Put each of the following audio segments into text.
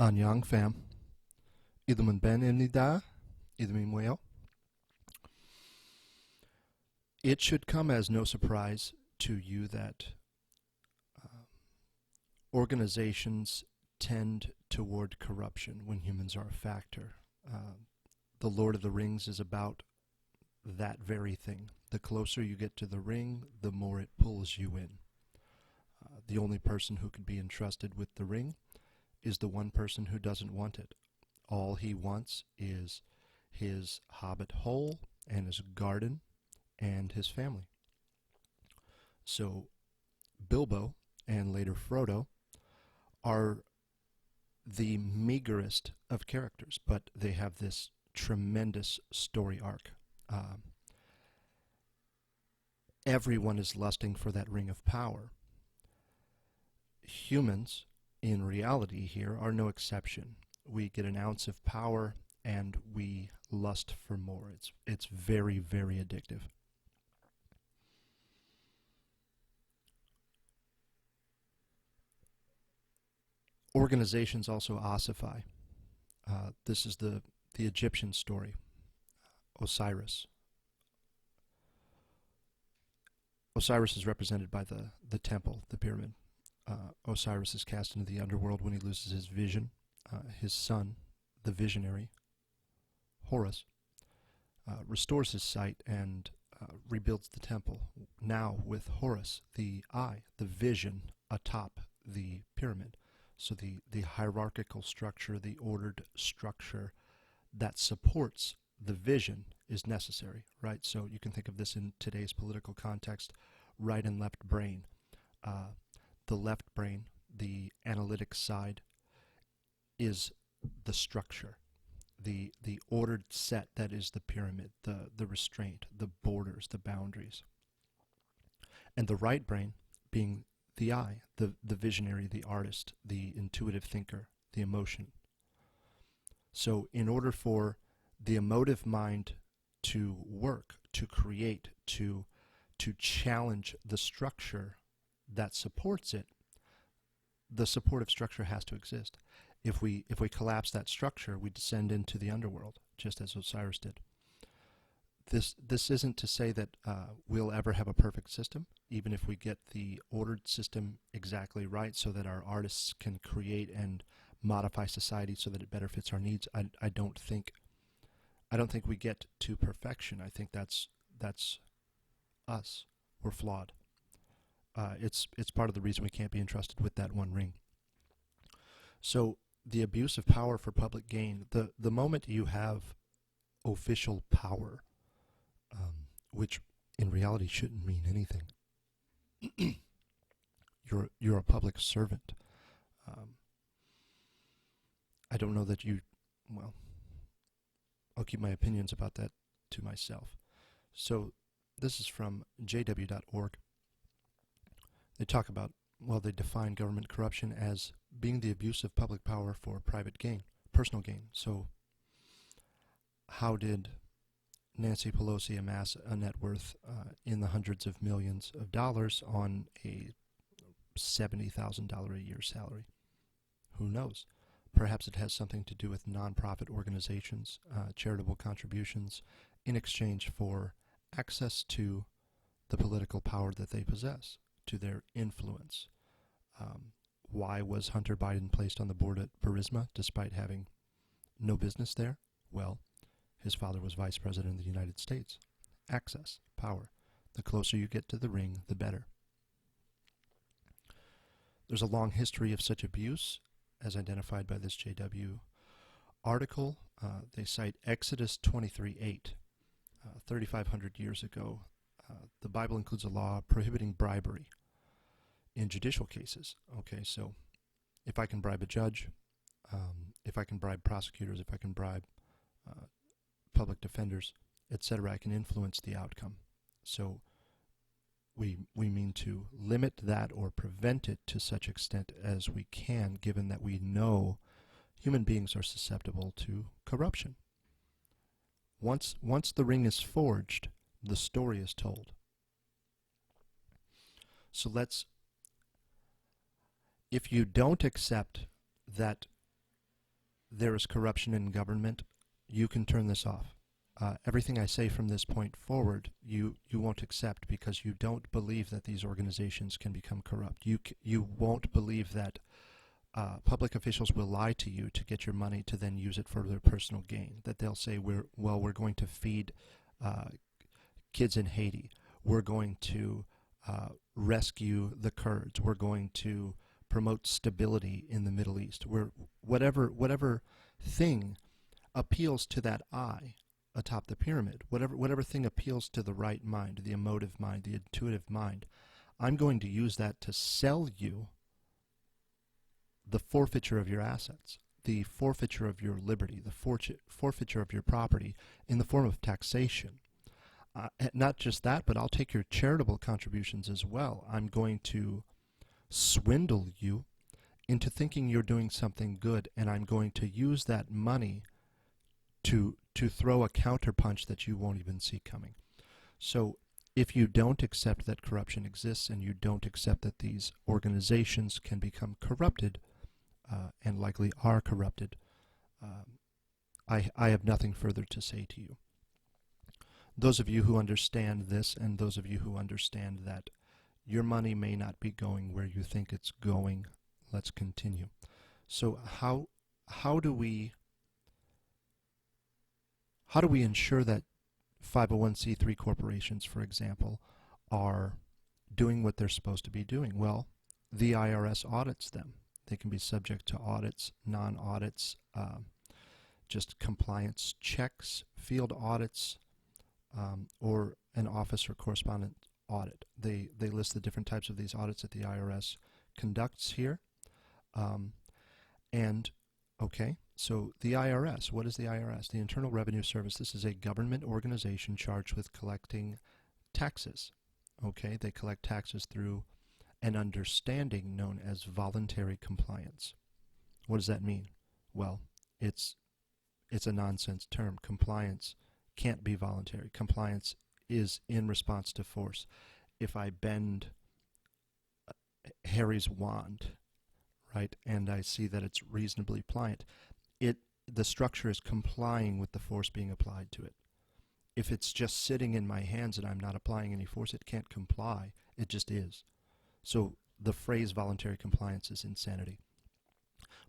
Anyang fam. Idum ben imnida. Idum whale. It should come as no surprise to you that organizations tend toward corruption when humans are a factor. The Lord of the Rings is about that very thing. The closer you get to the ring, the more it pulls you in. The only person who could be entrusted with the ring is the one person who doesn't want it. All he wants is his hobbit hole and his garden and his family. So Bilbo and later Frodo are the meagerest of characters, but they have this tremendous story arc. Everyone is lusting for that ring of power. Humans, in reality here, are no exception. We get an ounce of power and we lust for more. It's very, very addictive. Organizations also ossify. This is the Egyptian story. Osiris. Osiris is represented by the temple, the pyramid. Osiris is cast into the underworld when he loses his vision. His son, the visionary, Horus, restores his sight and rebuilds the temple. Now with Horus, the eye, the vision atop the pyramid. So the hierarchical structure, the ordered structure that supports the vision is necessary, right? So you can think of this in today's political context, right and left brain. The left brain, the analytic side, is the structure, the ordered set that is the pyramid, the restraint, the borders, the boundaries. And the right brain being the eye, the visionary, the artist, the intuitive thinker, the emotion. So in order for the emotive mind to work, to create, to challenge the structure that supports it, the supportive structure has to exist. If we collapse that structure, we descend into the underworld, just as Osiris did. This isn't to say that we'll ever have a perfect system, even if we get the ordered system exactly right so that our artists can create and modify society so that it better fits our needs. I don't think we get to perfection. I think that's us. We're flawed. It's part of the reason we can't be entrusted with that one ring. So the abuse of power for public gain, the moment you have official power, which in reality shouldn't mean anything, you're a public servant. I don't know that well, I'll keep my opinions about that to myself. So this is from jw.org. They talk about, they define government corruption as being the abuse of public power for private gain, personal gain. So how did Nancy Pelosi amass a net worth in the hundreds of millions of dollars on a $70,000 a year salary? Who knows? Perhaps it has something to do with nonprofit organizations, charitable contributions, in exchange for access to the political power that they possess, to their influence. Why was Hunter Biden placed on the board at Burisma despite having no business there? Well, his father was vice president of the United States. Access, power. The closer you get to the ring, the better. There's a long history of such abuse, as identified by this JW article. They cite Exodus 23:8, 3,500 years ago. The Bible includes a law prohibiting bribery in judicial cases. Okay, so if I can bribe a judge, if I can bribe prosecutors, if I can bribe public defenders, etc., I can influence the outcome. So we mean to limit that or prevent it to such extent as we can, given that we know human beings are susceptible to corruption. Once the ring is forged, the story is told. So if you don't accept that there is corruption in government, you can turn this off. Everything I say from this point forward, you won't accept because you don't believe that these organizations can become corrupt. You won't believe that public officials will lie to you to get your money to then use it for their personal gain. That they'll say, we're going to feed kids in Haiti. We're going to rescue the Kurds. We're going to promote stability in the Middle East. Whatever thing appeals to that eye atop the pyramid, whatever thing appeals to the right mind, the emotive mind, the intuitive mind, I'm going to use that to sell you the forfeiture of your assets, the forfeiture of your liberty, the forfeiture of your property in the form of taxation. Not just that, but I'll take your charitable contributions as well. I'm going to swindle you into thinking you're doing something good, and I'm going to use that money to throw a counterpunch that you won't even see coming. So if you don't accept that corruption exists and you don't accept that these organizations can become corrupted and likely are corrupted, I have nothing further to say to you. Those of you who understand this and those of you who understand that your money may not be going where you think it's going, let's continue. So how do we ensure that 501c3 corporations, for example, are doing what they're supposed to be doing? Well, the IRS audits them. They can be subject to audits, non-audits, just compliance checks, field audits, or an office or correspondent audit. They list the different types of these audits that the IRS conducts here. Okay, so the IRS, what is the IRS? The Internal Revenue Service. This is a government organization charged with collecting taxes. Okay, they collect taxes through an understanding known as voluntary compliance. What does that mean? Well, it's a nonsense term. Compliance can't be voluntary. Compliance is in response to force. If I bend Harry's wand, right, and I see that it's reasonably pliant, the structure is complying with the force being applied to it. If it's just sitting in my hands and I'm not applying any force, it can't comply. It just is. So the phrase voluntary compliance is insanity.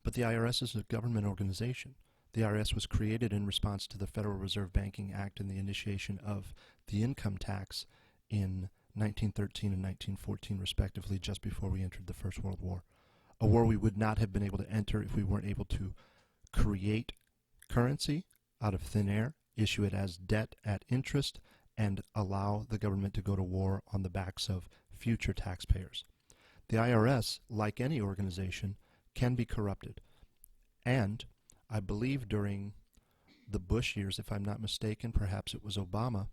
But the IRS is a government organization. The IRS was created in response to the Federal Reserve Banking Act and the initiation of the income tax in 1913 and 1914, respectively, just before we entered the First World War. A war we would not have been able to enter if we weren't able to create currency out of thin air, issue it as debt at interest, and allow the government to go to war on the backs of future taxpayers. The IRS, like any organization, can be corrupted. And I believe during the Bush years, if I'm not mistaken, perhaps it was Obama,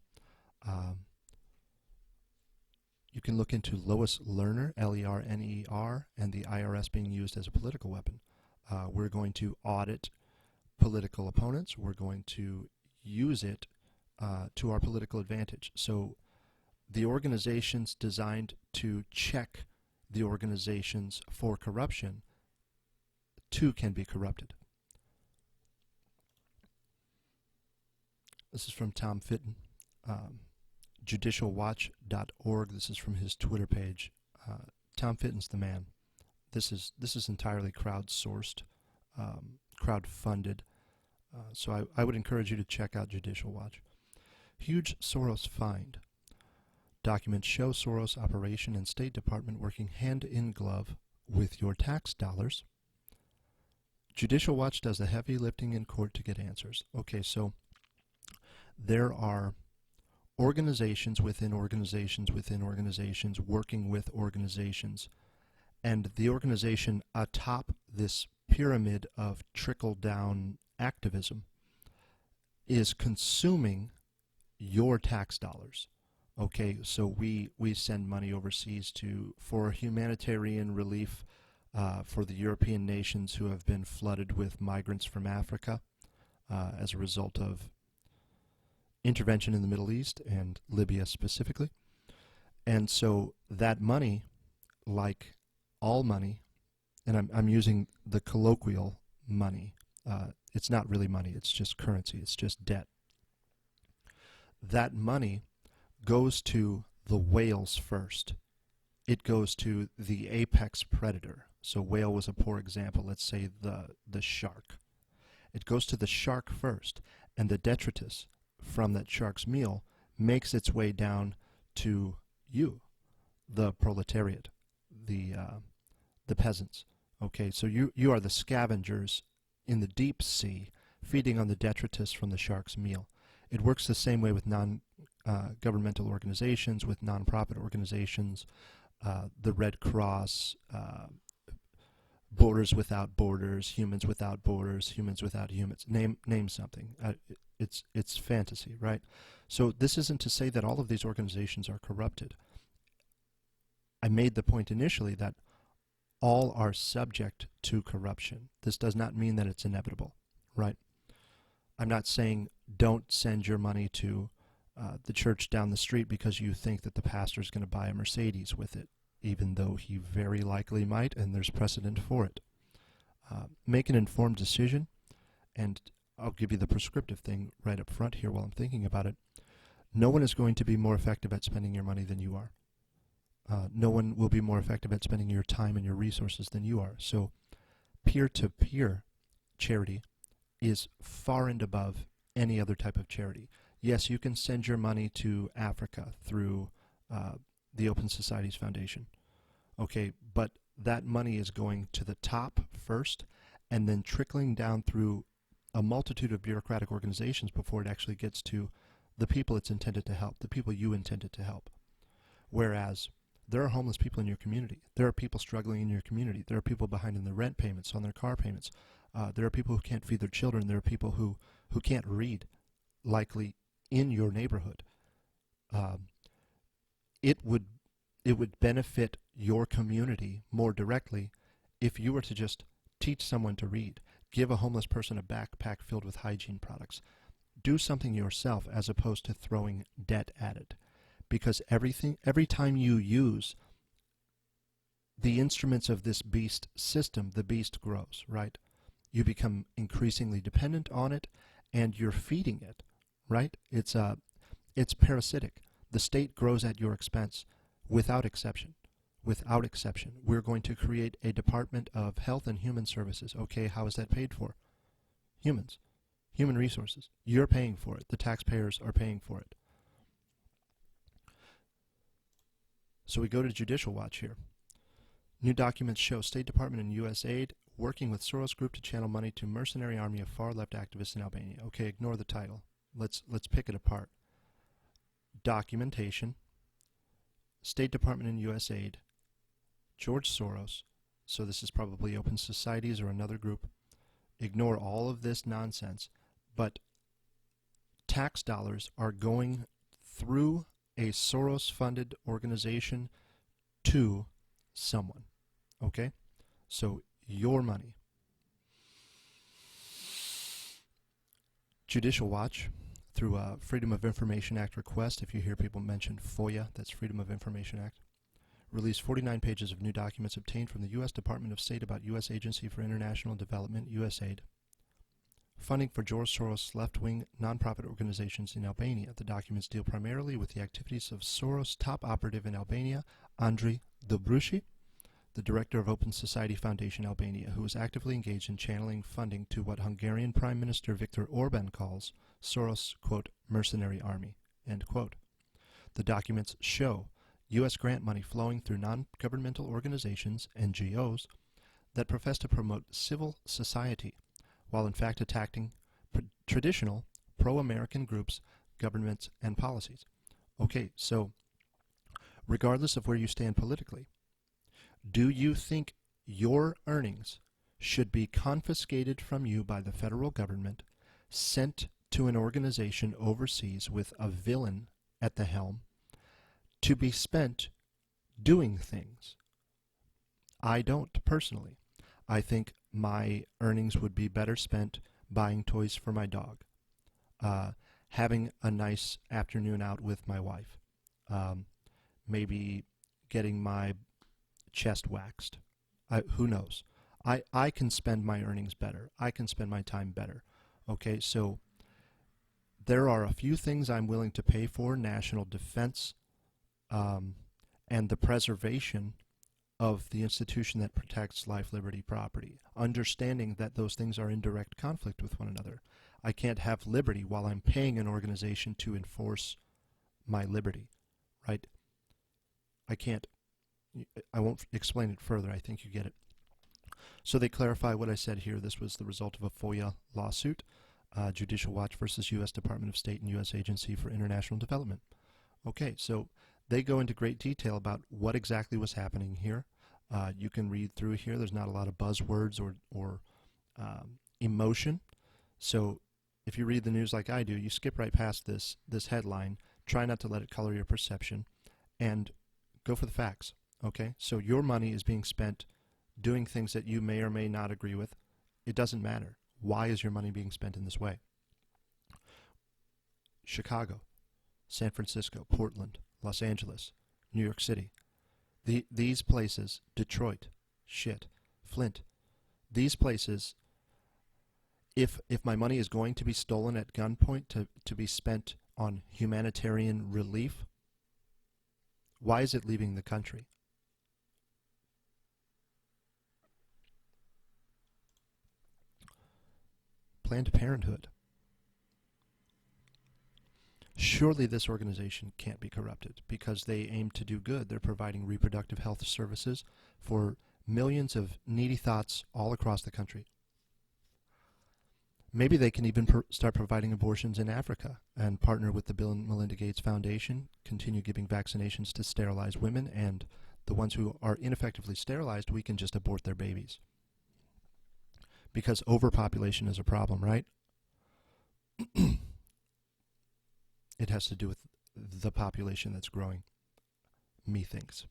you can look into Lois Lerner, Lerner, and the IRS being used as a political weapon. We're going to audit political opponents. We're going to use it to our political advantage. So the organizations designed to check the organizations for corruption, too, can be corrupted. This is from Tom Fitton. JudicialWatch.org. This is from his Twitter page. Tom Fitton's the man. This is entirely crowdsourced, crowdfunded. So I would encourage you to check out Judicial Watch. Huge Soros find. Documents show Soros operation and State Department working hand in glove with your tax dollars. Judicial Watch does the heavy lifting in court to get answers. Okay, so there are organizations within organizations within organizations working with organizations, and the organization atop this pyramid of trickle-down activism is consuming your tax dollars. Okay, so we send money overseas for humanitarian relief for the European nations who have been flooded with migrants from Africa as a result of intervention in the Middle East and Libya specifically. And so that money, like all money, and I'm using the colloquial money, It's not really money. It's just currency. It's just debt. That money goes to the whales first. It goes to the apex predator. So whale was a poor example. Let's say the shark. It goes to the shark first, and the detritus from that shark's meal makes its way down to you, the proletariat, the peasants. Okay, so you are the scavengers in the deep sea, feeding on the detritus from the shark's meal. It works the same way with non-governmental organizations, with non-profit organizations, the Red Cross, Borders Without Borders, Humans Without Borders, Humans Without Humans. Name something. It's fantasy, right? So this isn't to say that all of these organizations are corrupted. I made the point initially that all are subject to corruption. This does not mean that it's inevitable, right? I'm not saying don't send your money to the church down the street because you think that the pastor is going to buy a Mercedes with it, even though he very likely might, and there's precedent for it. Make an informed decision, and I'll give you the prescriptive thing right up front here while I'm thinking about it. No one is going to be more effective at spending your money than you are. No one will be more effective at spending your time and your resources than you are. So peer-to-peer charity is far and above any other type of charity. Yes, you can send your money to Africa through the Open Societies Foundation. Okay, but that money is going to the top first and then trickling down through a multitude of bureaucratic organizations before it actually gets to the people it's intended to help, the people you intended to help. Whereas there are homeless people in your community. There are people struggling in your community. There are people behind in their rent payments, on their car payments. There are people who can't feed their children. There are people who can't read, likely in your neighborhood. It would benefit your community more directly if you were to just teach someone to read, give a homeless person a backpack filled with hygiene products. Do something yourself as opposed to throwing debt at it. Because every time you use the instruments of this beast system, the beast grows, right? You become increasingly dependent on it, and you're feeding it, right? It's parasitic. The state grows at your expense without exception. Without exception. We're going to create a Department of Health and Human Services. Okay, how is that paid for? Humans. Human resources. You're paying for it. The taxpayers are paying for it. So we go to Judicial Watch here. New documents show State Department and USAID working with Soros Group to channel money to mercenary army of far-left activists in Albania. Okay, ignore the title. Let's pick it apart. Documentation, State Department and USAID, George Soros, so this is probably Open Societies or another group. Ignore all of this nonsense, but tax dollars are going through a Soros-funded organization to someone, okay? So your money. Judicial Watch, through a Freedom of Information Act request, if you hear people mention FOIA, that's Freedom of Information Act, released 49 pages of new documents obtained from the U.S. Department of State about U.S. Agency for International Development, USAID, funding for George Soros' left-wing nonprofit organizations in Albania. The documents deal primarily with the activities of Soros' top operative in Albania, Andri Dobrushi, the director of Open Society Foundation Albania, who is actively engaged in channeling funding to what Hungarian Prime Minister Viktor Orban calls Soros', quote, mercenary army, end quote. The documents show U.S. grant money flowing through non-governmental organizations, NGOs, that profess to promote civil society, while in fact attacking traditional pro-American groups, governments, and policies. Okay, so regardless of where you stand politically, do you think your earnings should be confiscated from you by the federal government, sent to an organization overseas with a villain at the helm, to be spent doing things? I don't, personally. I think my earnings would be better spent buying toys for my dog, having a nice afternoon out with my wife, maybe getting my chest waxed. Who knows? I can spend my earnings better. I can spend my time better. Okay, so there are a few things I'm willing to pay for: national defense, and the preservation of the institution that protects life, liberty, property, understanding that those things are in direct conflict with one another. I can't have liberty while I'm paying an organization to enforce my liberty, right? I can't. I won't explain it further. I think you get it. So they clarify what I said here. This was the result of a FOIA lawsuit, Judicial Watch versus U.S. Department of State and U.S. Agency for International Development. Okay, so they go into great detail about what exactly was happening here. You can read through here. There's not a lot of buzzwords or emotion. So if you read the news like I do, you skip right past this headline. Try not to let it color your perception, and go for the facts. Okay, so your money is being spent doing things that you may or may not agree with. It doesn't matter. Why is your money being spent in this way? Chicago, San Francisco, Portland, Los Angeles, New York City. These places, Detroit, Flint, these places, if my money is going to be stolen at gunpoint to be spent on humanitarian relief, why is it leaving the country? Planned Parenthood. Surely this organization can't be corrupted because they aim to do good. They're providing reproductive health services for millions of needy thoughts all across the country. Maybe they can even start providing abortions in Africa and partner with the Bill and Melinda Gates Foundation, continue giving vaccinations to sterilize women, and the ones who are ineffectively sterilized, we can just abort their babies. Because overpopulation is a problem, right? It has to do with the population that's growing, methinks.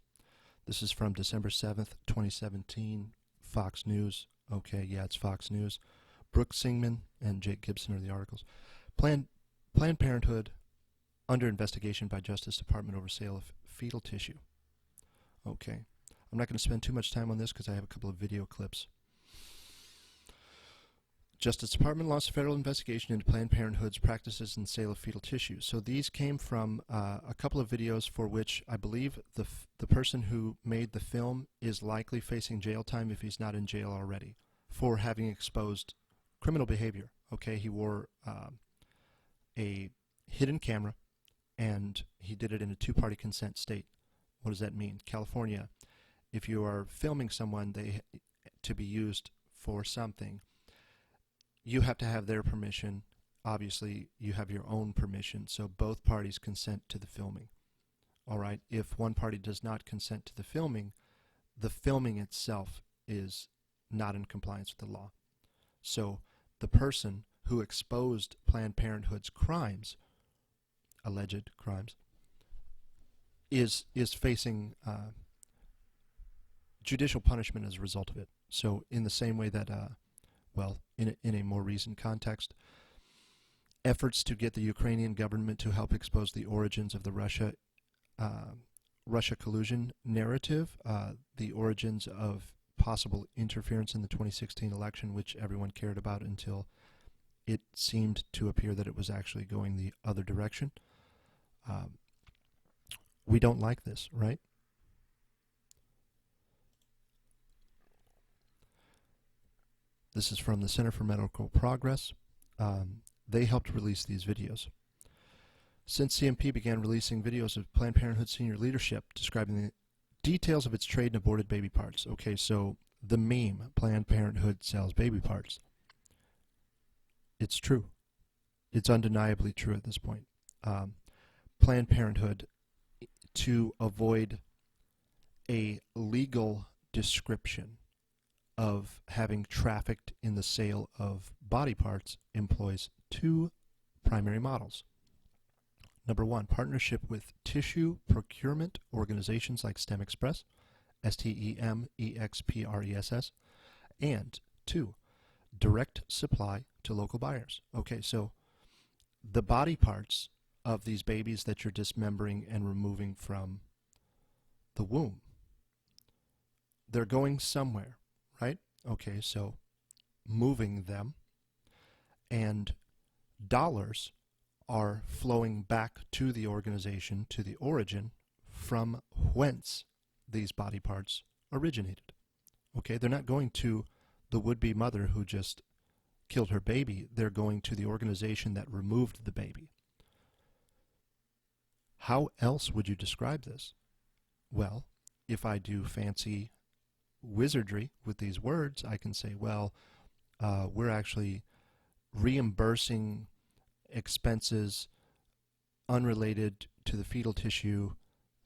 This is from December 7th, 2017, Fox News. Okay, yeah, it's Fox News. Brooke Singman and Jake Gibson are the articles. Planned Parenthood under investigation by Justice Department over sale of fetal tissue. Okay, I'm not going to spend too much time on this because I have a couple of video clips. Justice Department launched a federal investigation into Planned Parenthood's practices in sale of fetal tissue. So these came from a couple of videos for which I believe the person who made the film is likely facing jail time if he's not in jail already for having exposed criminal behavior. Okay, he wore a hidden camera and he did it in a two-party consent state. What does that mean? California, if you are filming someone to be used for something, you have to have their permission. Obviously, you have your own permission, so both parties consent to the filming. All right, if one party does not consent to the filming itself is not in compliance with the law. So the person who exposed Planned Parenthood's crimes, alleged crimes, is facing judicial punishment as a result of it. So in the same way that well, in a more recent context, efforts to get the Ukrainian government to help expose the origins of the Russia collusion narrative, the origins of possible interference in the 2016 election, which everyone cared about until it seemed to appear that it was actually going the other direction. We don't like this, right? This is from the Center for Medical Progress. They helped release these videos. Since CMP began releasing videos of Planned Parenthood senior leadership describing the details of its trade in aborted baby parts. Okay, so the meme, Planned Parenthood sells baby parts. It's true. It's undeniably true at this point. Planned Parenthood, to avoid a legal description of having trafficked in the sale of body parts, employs two primary models. Number one, partnership with tissue procurement organizations like STEM Express, STEMEXPRESS, and two, direct supply to local buyers. Okay, so the body parts of these babies that you're dismembering and removing from the womb, they're going somewhere, right? Okay, so moving them, and dollars are flowing back to the organization, to the origin, from whence these body parts originated. Okay, they're not going to the would-be mother who just killed her baby. They're going to the organization that removed the baby. How else would you describe this? Well, if I do fancy wizardry with these words, I can say, well, we're actually reimbursing expenses unrelated to the fetal tissue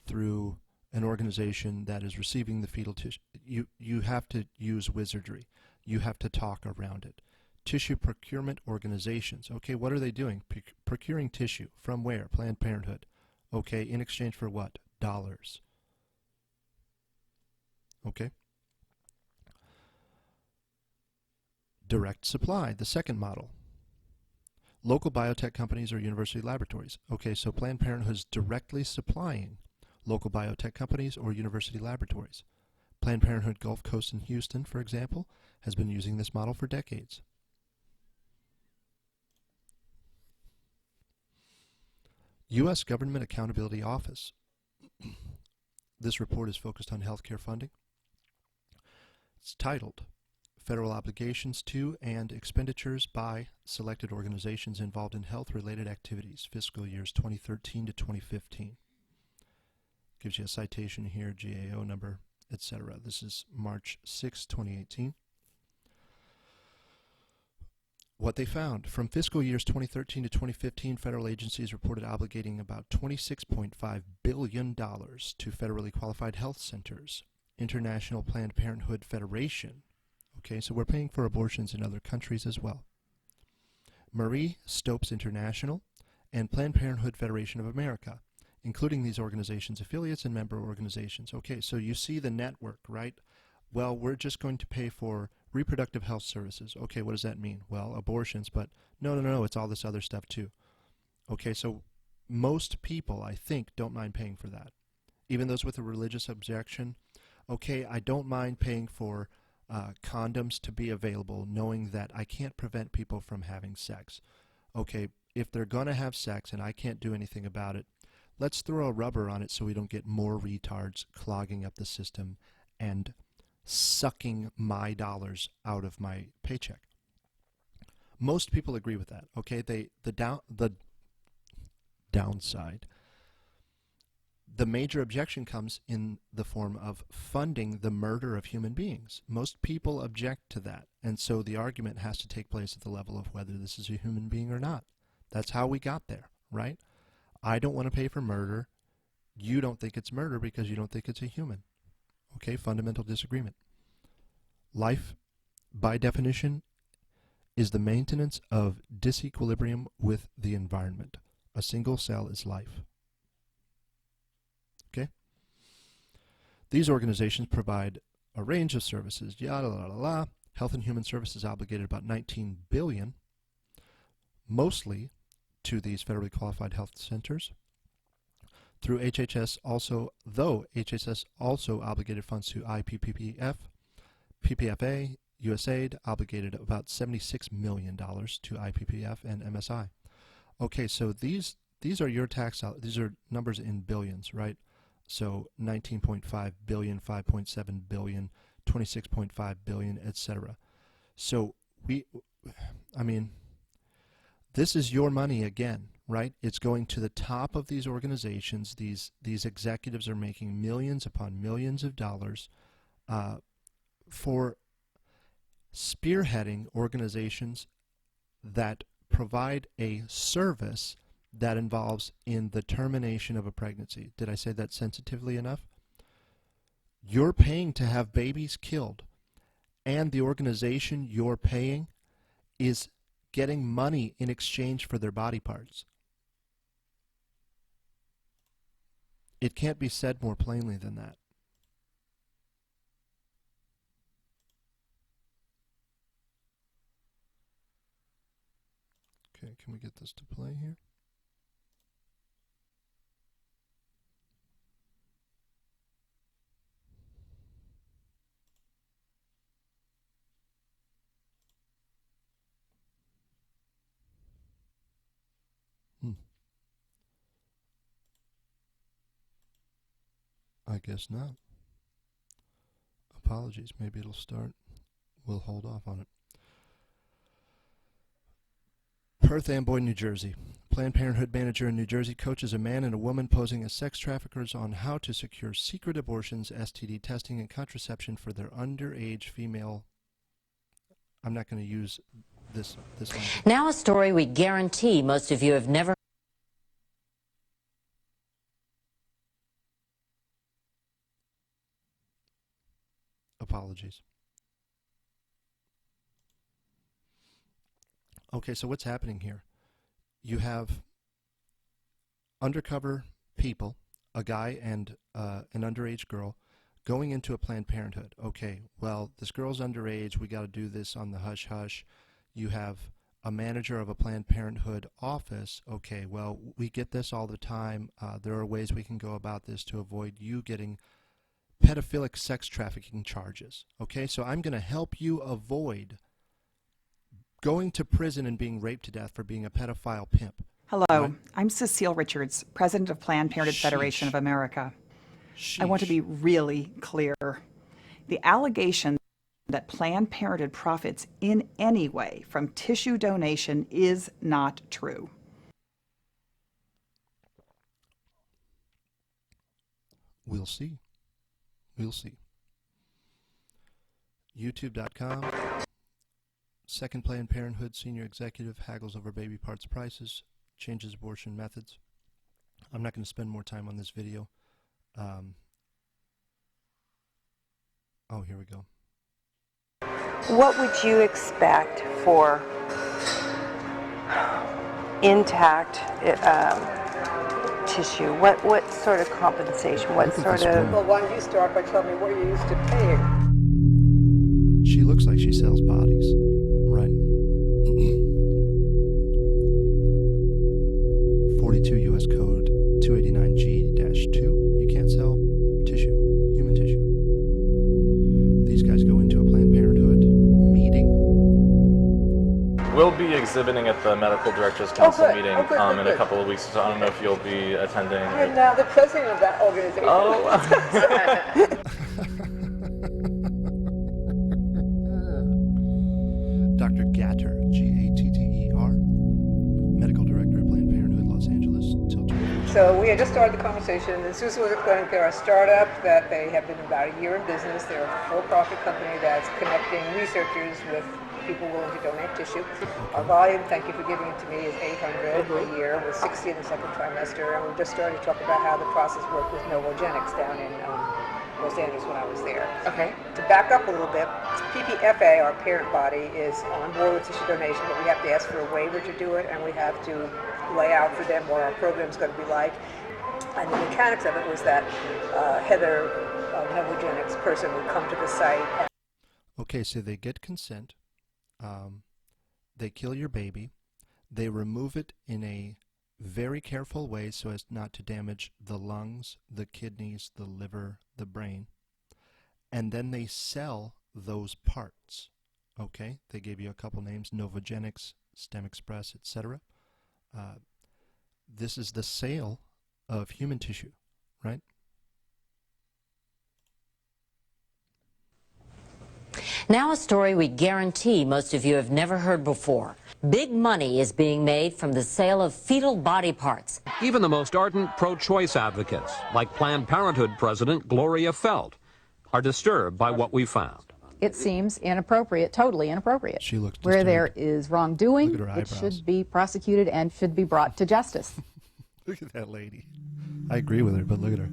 through an organization that is receiving the fetal tissue. You have to use wizardry. You have to talk around it. Tissue procurement organizations. Okay, what are they doing? Procuring tissue. From where? Planned Parenthood. Okay, in exchange for what? Dollars. Okay. Direct supply, the second model. Local biotech companies or university laboratories. Okay, so Planned Parenthood is directly supplying local biotech companies or university laboratories. Planned Parenthood Gulf Coast in Houston, for example, has been using this model for decades. U.S. Government Accountability Office. This report is focused on healthcare funding. It's titled Federal Obligations to and Expenditures by Selected Organizations Involved in Health-Related Activities, fiscal years 2013 to 2015. Gives you a citation here, GAO number, etc. This is March 6, 2018. What they found, from fiscal years 2013 to 2015, federal agencies reported obligating about $26.5 billion to federally qualified health centers. International Planned Parenthood Federation. Okay, so we're paying for abortions in other countries as well. Marie Stopes International and Planned Parenthood Federation of America, including these organizations' affiliates and member organizations. Okay, so you see the network, right? Well, we're just going to pay for reproductive health services. Okay, what does that mean? Well, abortions, but no, it's all this other stuff too. Okay, so most people, I think, don't mind paying for that. Even those with a religious objection, okay, I don't mind paying for condoms to be available, knowing that I can't prevent people from having sex. Okay, if they're going to have sex and I can't do anything about it, let's throw a rubber on it so we don't get more retards clogging up the system and sucking my dollars out of my paycheck. Most people agree with that. Okay, the downside. The major objection comes in the form of funding the murder of human beings. Most people object to that, and so the argument has to take place at the level of whether this is a human being or not. That's how we got there, right? I don't want to pay for murder. You don't think it's murder because you don't think it's a human. Okay, fundamental disagreement. Life, by definition, is the maintenance of disequilibrium with the environment. A single cell is life. Okay? These organizations provide a range of services. Yada, la, la, la. Health and Human Services obligated about $19 billion, mostly to these federally qualified health centers. Through HHS also, though HHS also obligated funds to IPPF, PPFA, USAID obligated about $76 million to IPPF and MSI. Okay, so these are your tax, these are numbers in billions, right? So 19.5 billion, 5.7 billion, 26.5 billion, etc. So this is your money again, right? It's going to the top of these organizations. These executives are making millions upon millions of dollars for spearheading organizations that provide a service that involves in the termination of a pregnancy. Did I say that sensitively enough? You're paying to have babies killed, and the organization you're paying is getting money in exchange for their body parts. It can't be said more plainly than that. Okay, can we get this to play here? Hmm. I guess not. Apologies. Maybe it'll start. We'll hold off on it. Perth Amboy, New Jersey. Planned Parenthood manager in New Jersey coaches a man and a woman posing as sex traffickers on how to secure secret abortions, STD testing, and contraception for their underage female. I'm not going to use this language. Now a story we guarantee most of you have never. Apologies. Okay, so what's happening here? You have undercover people, a guy and an underage girl, going into a Planned Parenthood. Okay, well, this girl's underage. We got to do this on the hush-hush. You have a manager of a Planned Parenthood office. Okay, well, we get this all the time. There are ways we can go about this to avoid you getting pedophilic sex trafficking charges. Okay, so I'm going to help you avoid going to prison and being raped to death for being a pedophile pimp. Hello, right? I'm Cecile Richards, President of Planned Parenthood Federation of America. I want to be really clear. The allegation that Planned Parenthood profits in any way from tissue donation is not true. We'll see. We'll see. YouTube.com. Second Planned Parenthood senior executive haggles over baby parts prices, changes abortion methods. I'm not going to spend more time on this video. Oh, here we go. What would you expect for intact tissue? What sort of compensation? What sort of... Well, why don't you start by telling me what you're used to paying? She looks like she sells bodies, right? 42 U.S. Code 289G-2. You can't sell tissue, human tissue. These guys go into a Planned Parenthood meeting. We'll be exhibiting at the Medical Directors Council meeting in good. a couple of weeks, so I don't know if you'll be attending. I'm now the president of that organization. Oh. Dr. Gatter, Gatter, Medical Director at Planned Parenthood, Los Angeles, till 20. So we had just started the conversation, and Susan was explaining they're a startup, that they have been about a year in business. They're a for-profit company that's connecting researchers with people willing to donate tissue. Our volume, thank you for giving it to me, is 800 a year, with 60 in the second trimester, and we just started to talk about how the process worked with Novogenics down in Los Angeles when I was there. Okay. To back up a little bit, PPFA, our parent body, is on board with tissue donation, but we have to ask for a waiver to do it, and we have to lay out for them what our program's going to be like. And the mechanics of it was that Heather, Novogenics person, would come to the site. Okay, so they get consent. They kill your baby. They remove it in a very careful way so as not to damage the lungs, the kidneys, the liver, the brain. And then they sell those parts. Okay, they gave you a couple names: Novogenics, STEM Express, etc. This is the sale of human tissue, right? Now a story we guarantee most of you have never heard before. Big money is being made from the sale of fetal body parts. Even the most ardent pro-choice advocates, like Planned Parenthood President Gloria Feld, are disturbed by what we found. It seems inappropriate, totally inappropriate. She looks Where disturbed. there is wrongdoing, Look at her it eyebrows. should be prosecuted and should be brought to justice. Look at that lady. I agree with her, but look at her.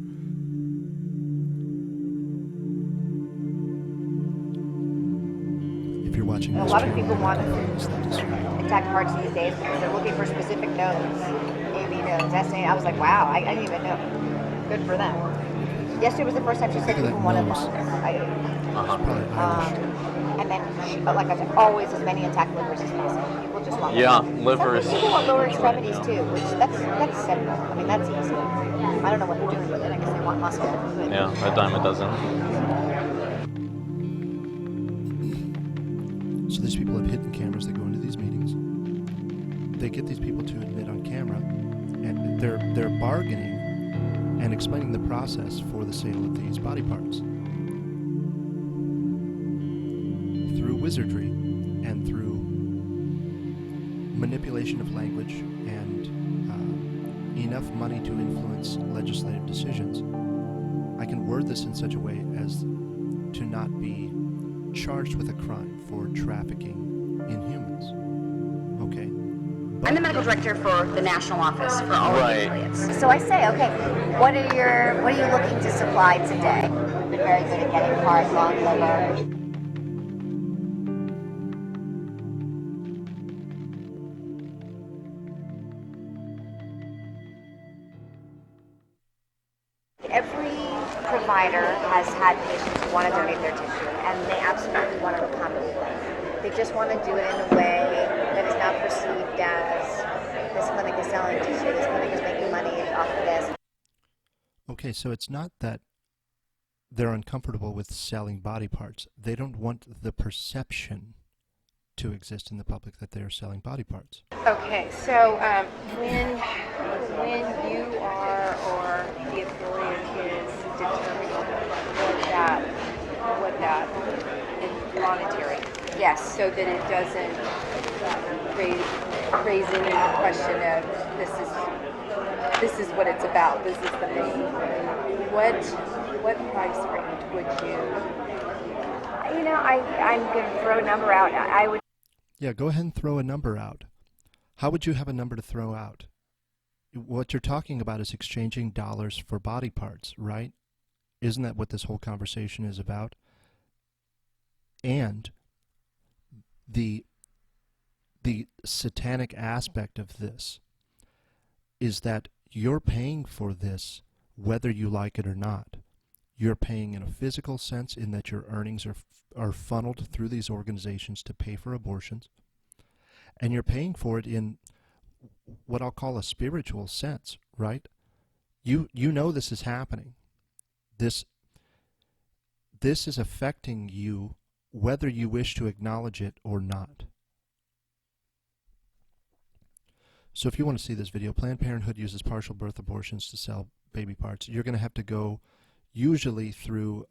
If you're watching A this lot of channel, people want it's intact parts these days because they're looking for specific nodes, AV nodes, SA. I was like, wow, I didn't even know. Good for them. Yesterday was the first time she said Look at people that wanted nose. longer. It's probably Irish. And then, but like I said, always as many intact livers as possible. People just want Yeah, longer. livers. Some people want lower extremities too, which that's simple. I mean, that's easy. I don't know what they're doing with it. I guess they want muscle. But Yeah, a dime a dozen. So these people have hidden cameras that go into these meetings. they get these people to admit on camera, and they're bargaining and explaining the process for the sale of these body parts through wizardry and through manipulation of language and enough money to influence legislative decisions. I can word this in such a way as to not be charged with a crime for trafficking in humans. Okay? I'm the medical director for the national office for all of Right. the affiliates. So I say, okay, what are you looking to supply today? We've been very good at getting heart, lung, liver. Every provider has had patients who want to donate their tissue, and they absolutely want to recombinate them. They just want to do it in a way that is not perceived as this clinic is selling tissue, this clinic is making money off of this. Okay, so it's not that they're uncomfortable with selling body parts. They don't want the perception to exist in the public that they're selling body parts. Okay, so when you are or the affiliate is determining what that is monetary, Yes. so that it doesn't raise any question of this is what it's about. This is the main. What price range would you? I'm going to throw a number out. I would. Yeah, go ahead and throw a number out. How would you have a number to throw out? What you're talking about is exchanging dollars for body parts, right? Isn't that what this whole conversation is about? And the satanic aspect of this is that you're paying for this whether you like it or not. You're paying in a physical sense in that your earnings are funneled through these organizations to pay for abortions. And you're paying for it in what I'll call a spiritual sense, right? You know this is happening. This is affecting you whether you wish to acknowledge it or not. So if you want to see this video, Planned Parenthood uses partial birth abortions to sell baby parts. You're going to have to go usually through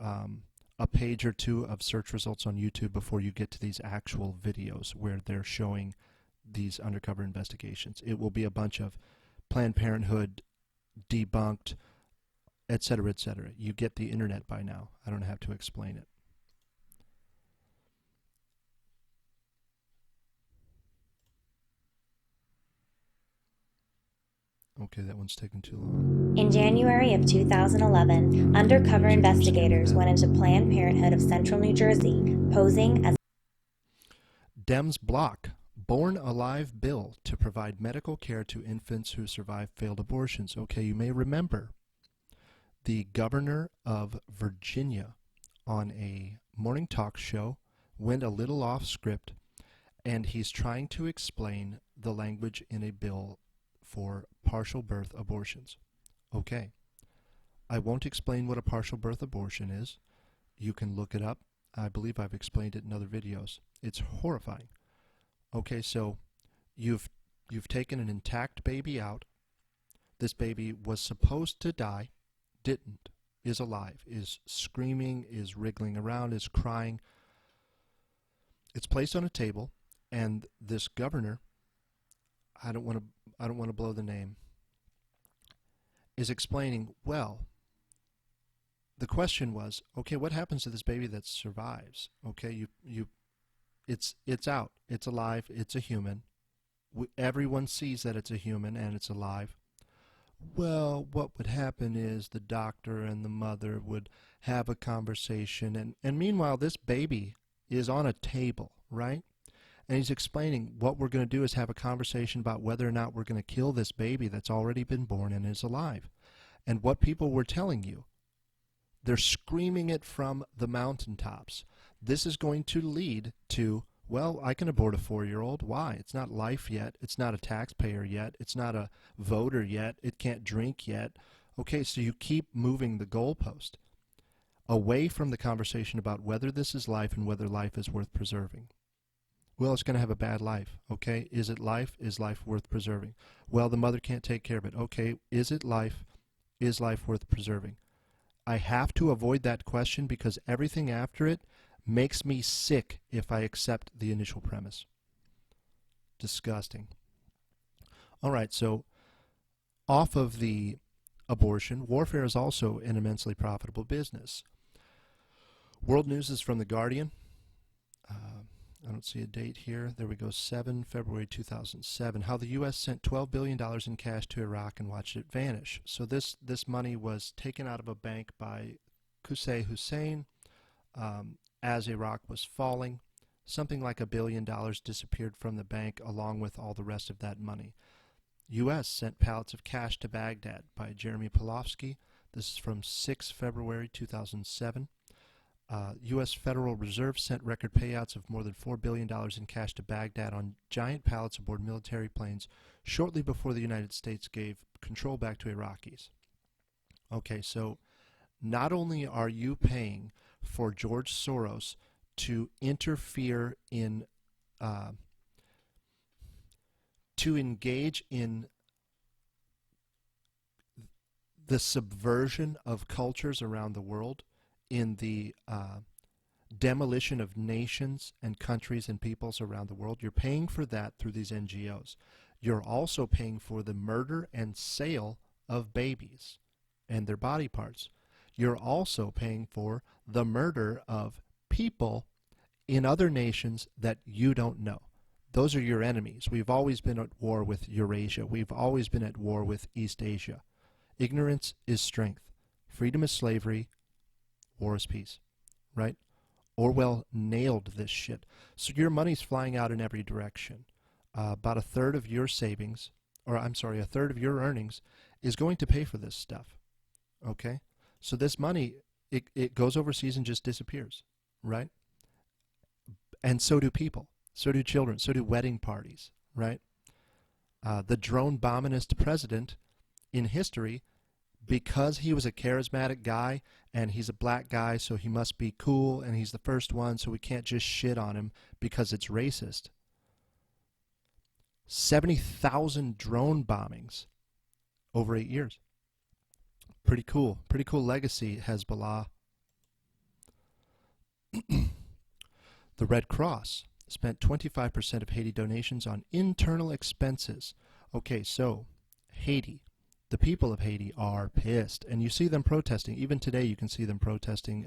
a page or two of search results on YouTube before you get to these actual videos where they're showing these undercover investigations. It will be a bunch of Planned Parenthood debunked, etc., etc. You get the internet by now. I don't have to explain it. Okay, that one's taking too long. In January of 2011, undercover investigators went into Planned Parenthood of Central New Jersey, posing as Dems block Born Alive bill to provide medical care to infants who survive failed abortions. Okay, you may remember the governor of Virginia on a morning talk show went a little off script, and he's trying to explain the language in a bill for partial birth abortions. Okay, I won't explain what a partial birth abortion is. You can look it up. I believe I've explained it in other videos. It's horrifying. Okay, so you've taken an intact baby out. This baby was supposed to die, didn't, is alive, is screaming, is wriggling around, is crying. It's placed on a table, and this governor, I don't want to blow the name, is explaining, well, the question was, okay, what happens to this baby that survives? Okay, it's out, it's alive, it's a human. Everyone sees that it's a human and it's alive. Well, what would happen is the doctor and the mother would have a conversation, and meanwhile this baby is on a table, right? And he's explaining what we're going to do is have a conversation about whether or not we're going to kill this baby that's already been born and is alive. And what people were telling you, they're screaming it from the mountaintops. This is going to lead to, well, I can abort a 4-year-old. Why? It's not life yet. It's not a taxpayer yet. It's not a voter yet. It can't drink yet. Okay, so you keep moving the goalpost away from the conversation about whether this is life and whether life is worth preserving. Well, it's going to have a bad life. Okay, is it life? Is life worth preserving? Well, the mother can't take care of it. Okay, is it life? Is life worth preserving? I have to avoid that question because everything after it makes me sick if I accept the initial premise. Disgusting. All right, so off of the abortion, warfare is also an immensely profitable business. World news is from The Guardian. I don't see a date here. There we go, 7 February 2007. How the U.S. sent $12 billion in cash to Iraq and watched it vanish. So this money was taken out of a bank by Qusay Hussein as Iraq was falling. Something like $1 billion disappeared from the bank along with all the rest of that money. U.S. sent pallets of cash to Baghdad by Jeremy Pavlovsky. This is from 6 February 2007. U.S. Federal Reserve sent record payouts of more than $4 billion in cash to Baghdad on giant pallets aboard military planes shortly before the United States gave control back to Iraqis. Okay, so not only are you paying for George Soros to interfere in, to engage in the subversion of cultures around the world, in the demolition of nations and countries and peoples around the world. You're paying for that through these NGOs. You're also paying for the murder and sale of babies and their body parts. You're also paying for the murder of people in other nations that you don't know. Those are your enemies. We've always been at war with Eurasia. We've always been at war with East Asia. Ignorance is strength. Freedom is slavery. War is peace, right? Orwell nailed this shit. So your money's flying out in every direction. About a third of your savings, or I'm sorry, a third of your earnings is going to pay for this stuff, okay? So this money, it goes overseas and just disappears, right? And so do people. So do children. So do wedding parties, right? The drone bombingest president in history, because he was a charismatic guy and he's a black guy, so he must be cool and he's the first one, so we can't just shit on him because it's racist. 70,000 drone bombings over 8 years. Pretty cool. Pretty cool legacy, Hezbollah. The Red Cross spent 25% of Haiti donations on internal expenses. Okay, so Haiti. The people of Haiti are pissed, and you see them protesting. Even today you can see them protesting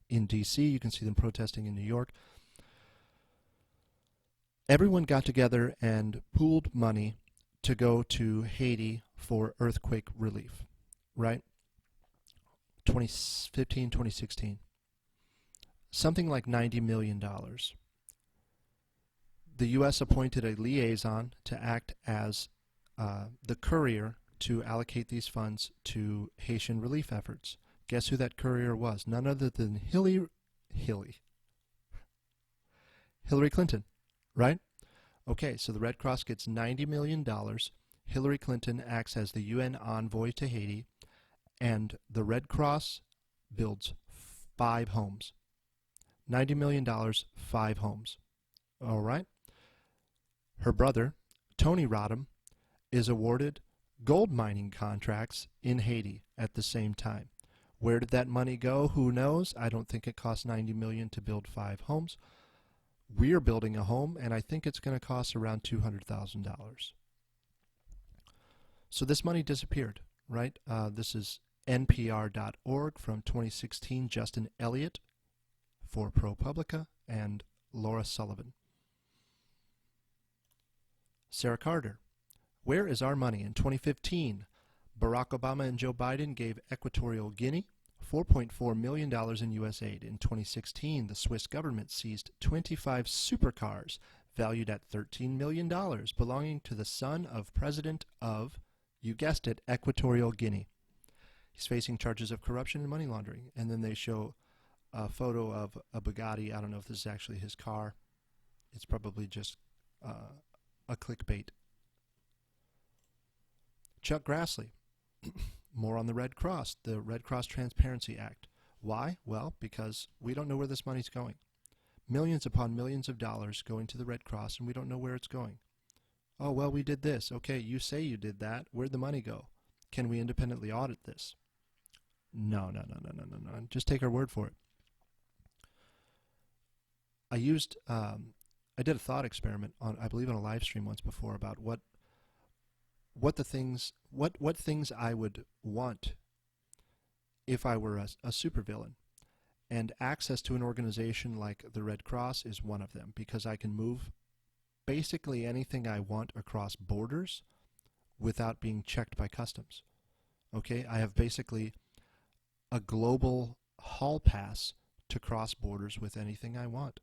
in D.C., you can see them protesting in New York. Everyone got together and pooled money to go to Haiti for earthquake relief, right? 2015, 2016. Something like $90 million. The U.S. appointed a liaison to act as the courier to allocate these funds to Haitian relief efforts. Guess who that courier was? None other than Hillary Clinton, right? Okay, so the Red Cross gets $90 million. Hillary Clinton acts as the UN envoy to Haiti, and the Red Cross builds 5 homes. $90 million, 5 homes. All right? Her brother, Tony Rodham, is awarded gold mining contracts in Haiti at the same time. Where did that money go? Who knows? I don't think it cost $90 million to build 5 homes. We're building a home, and I think it's going to cost around $200,000. So this money disappeared, right? This is NPR.org from 2016. Justin Elliott for ProPublica and Laura Sullivan. Sarah Carter. Where is our money? In 2015, Barack Obama and Joe Biden gave Equatorial Guinea $4.4 million in U.S. aid. In 2016, the Swiss government seized 25 supercars valued at $13 million belonging to the son of president of, you guessed it, Equatorial Guinea. He's facing charges of corruption and money laundering. And then they show a photo of a Bugatti. I don't know if this is actually his car. It's probably just a clickbait. ChuckGrassley. More on the Red Cross, the Red Cross Transparency Act. Why? Well, because we don't know where this money's going. millions upon millions of dollars going to the Red Cross, and we don't know where it's going. Oh, well, we did this. Okay, you say you did that. Where'd the money go? Can we independently audit this? No. Just take our word for it. I did a thought experiment on, I believe, on a live stream once before about what things I would want if I were a supervillain. And access to an organization like the Red Cross is one of them, because I can move basically anything I want across borders without being checked by customs. Okay, I have basically a global hall pass to cross borders with anything I want.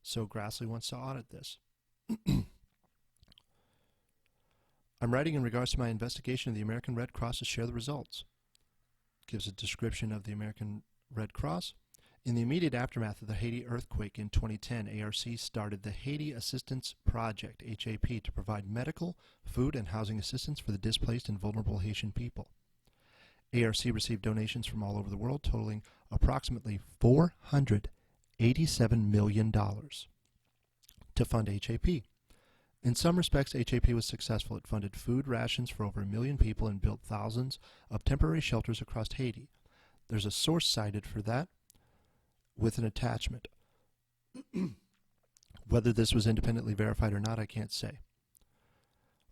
So Grassley wants to audit this. I'm writing in regards to my investigation of the American Red Cross to share the results. Gives a description of the American Red Cross. In the immediate aftermath of the Haiti earthquake in 2010, ARC started the Haiti Assistance Project, HAP, to provide medical, food, and housing assistance for the displaced and vulnerable Haitian people. ARC received donations from all over the world, totaling approximately $487 million to fund HAP. In some respects, HAP was successful. It funded food rations for over 1 million people and built thousands of temporary shelters across Haiti. There's a source cited for that with an attachment. Whether this was independently verified or not, I can't say.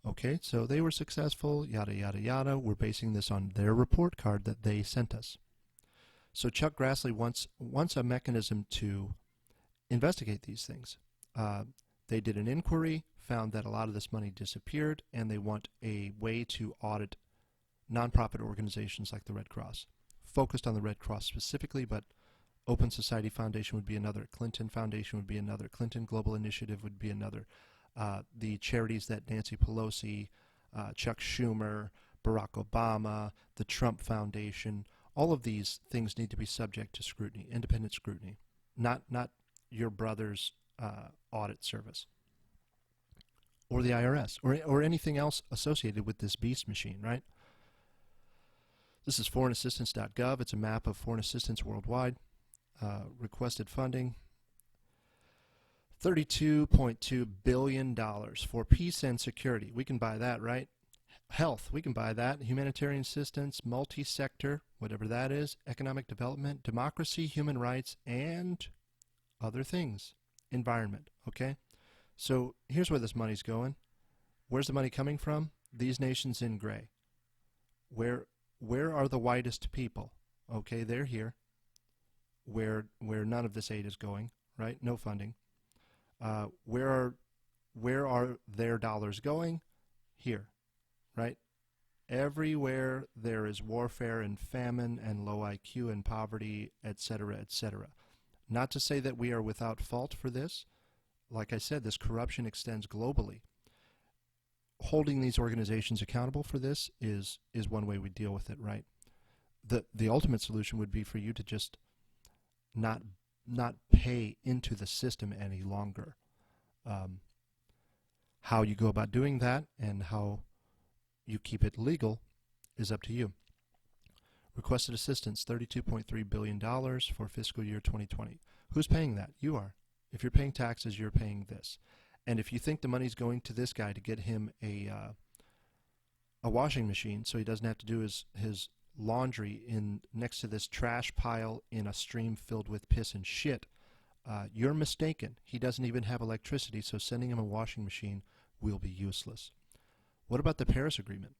Okay, so they were successful, yada, yada, yada. We're basing this on their report card that they sent us. So ChuckGrassley wants a mechanism to investigate these things. They did an inquiry, found that a lot of this money disappeared, and they want a way to audit nonprofit organizations like the Red Cross. Focused on the Red Cross specifically, but Open Society Foundation would be another, Clinton Foundation would be another, Clinton Global Initiative would be another. The charities that Nancy Pelosi, Chuck Schumer, Barack Obama, the Trump Foundation, all of these things need to be subject to scrutiny, independent scrutiny, not your brother's audit service or the IRS or anything else associated with this beast machine, right? This is foreignassistance.gov. It's a map of foreign assistance worldwide. Requested funding, $32.2 billion for peace and security. We can buy that, right? Health, we can buy that. Humanitarian assistance, multi-sector, whatever that is, economic development, democracy, human rights, and other things. Environment, okay? So here's where this money's going. Where's the money coming from? These nations in gray. Where are the whitest people? Okay, they're here. Where none of this aid is going, right? No funding. Where are their dollars going? Here, right? Everywhere there is warfare and famine and low IQ and poverty, etc., etc. Not to say that we are without fault for this. Like I said, this corruption extends globally. Holding these organizations accountable for this is one way we deal with it, right? The ultimate solution would be for you to just not pay into the system any longer. How you go about doing that and how you keep it legal is up to you. Requested assistance, $32.3 billion for fiscal year 2020. Who's paying that? You are. If you're paying taxes, you're paying this. And if you think the money's going to this guy to get him a washing machine so he doesn't have to do his laundry in next to this trash pile in a stream filled with piss and shit, you're mistaken. He doesn't even have electricity, so sending him a washing machine will be useless. What about the Paris Agreement?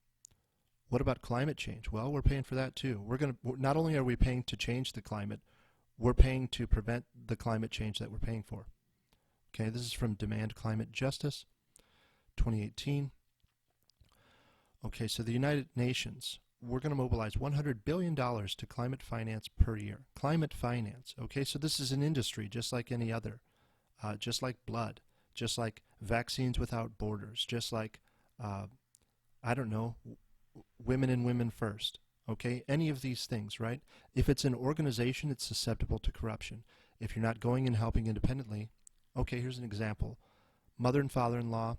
What about climate change? Well, we're paying for that too. Not only are we paying to change the climate, we're paying to prevent the climate change that we're paying for. Okay, this is from Demand Climate Justice, 2018. Okay, so the United Nations, we're going to mobilize $100 billion to climate finance per year. Climate finance, okay, so this is an industry just like any other, just like blood, just like vaccines without borders, just like, I don't know, women and women first, okay, any of these things, right? If it's an organization, it's susceptible to corruption. If you're not going and helping independently, okay, here's an example. Mother and father-in-law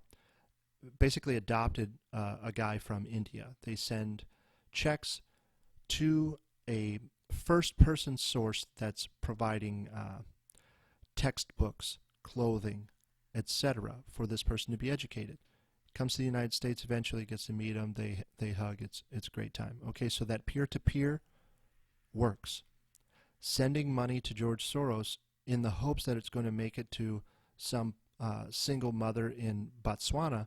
basically adopted a guy from India. They send checks to a first-person source that's providing textbooks, clothing, etc. for this person to be educated. Comes to the United States, eventually gets to meet them, they hug, it's a great time. Okay, so that peer-to-peer works. Sending money to George Soros in the hopes that it's going to make it to some single mother in Botswana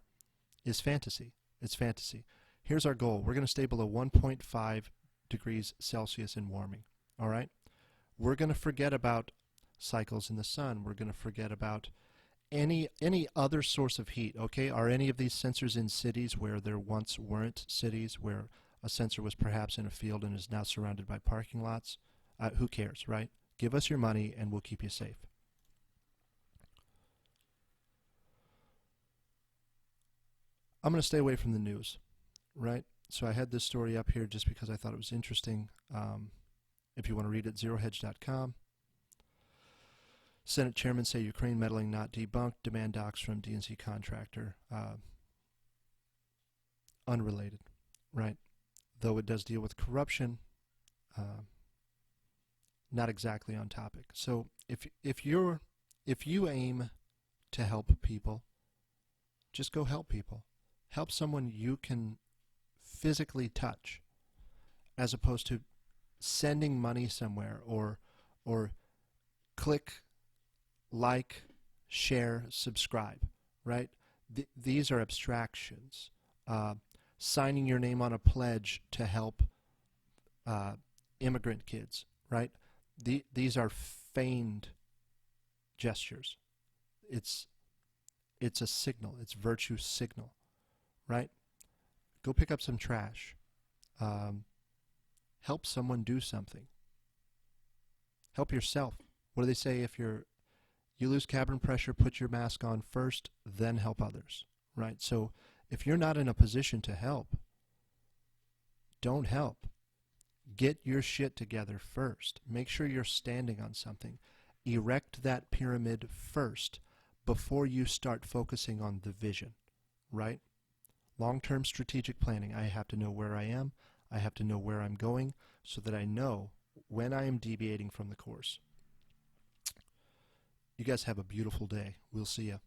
is fantasy. It's fantasy. Here's our goal. We're going to stay below 1.5 degrees Celsius in warming. All right? We're going to forget about cycles in the sun. We're going to forget about any other source of heat. Okay? Are any of these sensors in cities where there once weren't cities, where a sensor was perhaps in a field and is now surrounded by parking lots? Who cares, right? Give us your money and we'll keep you safe. I'm going to stay away from the news, right? So I had this story up here just because I thought it was interesting. If you want to read it, zerohedge.com. Senate chairman say Ukraine meddling not debunked. Demand docs from DNC contractor. Unrelated, right? Though it does deal with corruption, not exactly on topic. So if you aim to help people, just go help people. Help someone you can physically touch, as opposed to sending money somewhere or click, like, share, subscribe, right? These are abstractions. Signing your name on a pledge to help immigrant kids, right? These are feigned gestures. It's a signal. It's virtue signal, right? Go pick up some trash. Help someone do something. Help yourself. What do they say? If you lose cabin pressure, put your mask on first, then help others, right? So if you're not in a position to help, don't help. Get your shit together first. Make sure you're standing on something. Erect that pyramid first before you start focusing on the vision, right? Long-term strategic planning. I have to know where I am. I have to know where I'm going so that I know when I am deviating from the course. You guys have a beautiful day. We'll see you.